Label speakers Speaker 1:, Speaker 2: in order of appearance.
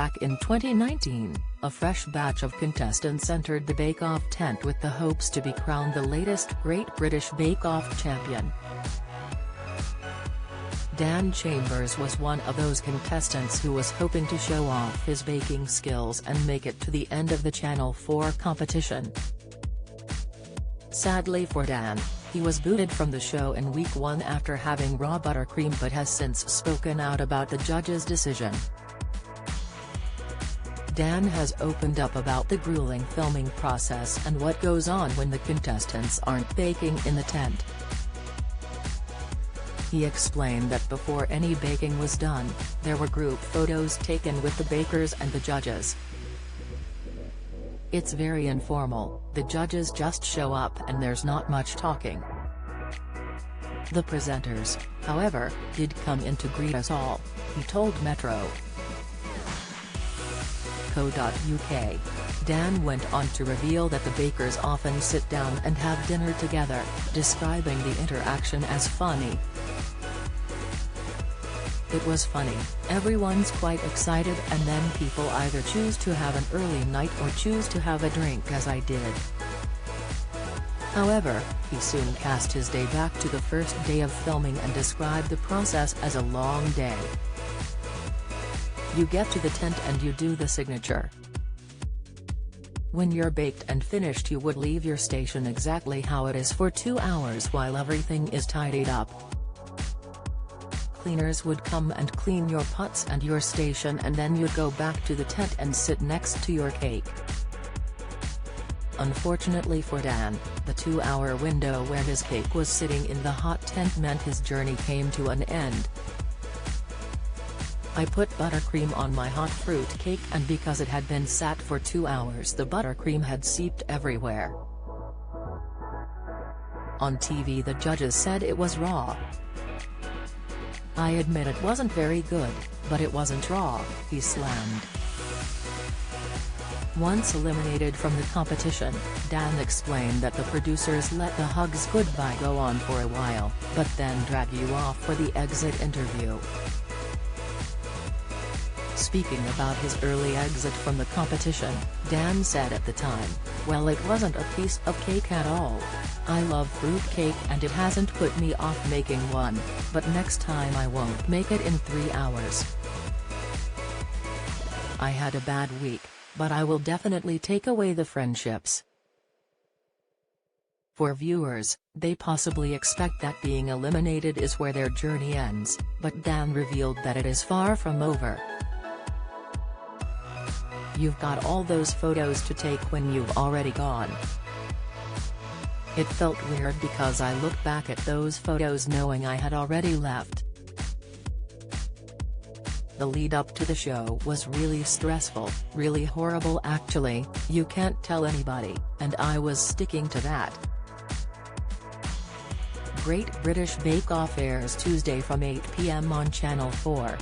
Speaker 1: back in 2019, a fresh batch of contestants entered the Bake Off tent with the hopes to be crowned the latest Great British Bake Off champion. Dan Chambers was one of those contestants who was hoping to show off his baking skills and make it to the end of the Channel 4 competition. Sadly for Dan, he was booted from the show in week 1 after having raw buttercream, but has since spoken out about the judges' decision. Dan has opened up about the grueling filming process and what goes on when the contestants aren't baking in the tent. He explained that before any baking was done, there were group photos taken with the bakers and the judges. It's very informal, the judges just show up and there's not much talking. The presenters, however, did come in to greet us all, he told Metro.co.uk. Dan went on to reveal that the bakers often sit down and have dinner together, describing the interaction as funny. It was funny, everyone's quite excited, and then people either choose to have an early night or choose to have a drink, as I did. However, he soon cast his day back to the first day of filming and described the process as a long day. You get to the tent and you do the signature. When you're baked and finished, you would leave your station exactly how it is for 2 hours while everything is tidied up. Cleaners would come and clean your pots and your station, and then you'd go back to the tent and sit next to your cake. Unfortunately for Dan, the 2-hour window where his cake was sitting in the hot tent meant his journey came to an end. I put buttercream on my hot fruit cake, and because it had been sat for 2 hours, the buttercream had seeped everywhere. On TV the judges said it was raw. I admit it wasn't very good, but it wasn't raw, he slammed. Once eliminated from the competition, Dan explained that the producers let the hugs goodbye go on for a while, but then drag you off for the exit interview. Speaking about his early exit from the competition, Dan said at the time, "Well, it wasn't a piece of cake at all. I love fruit cake and it hasn't put me off making one, but next time I won't make it in 3 hours. I had a bad week, but I will definitely take away the friendships." For viewers, they possibly expect that being eliminated is where their journey ends, but Dan revealed that it is far from over. "You've got all those photos to take when you've already gone. It felt weird because I looked back at those photos knowing I had already left. The lead up to the show was really stressful, really horrible actually, you can't tell anybody, and I was sticking to that." Great British Bake Off airs Tuesday from 8 p.m. on Channel 4.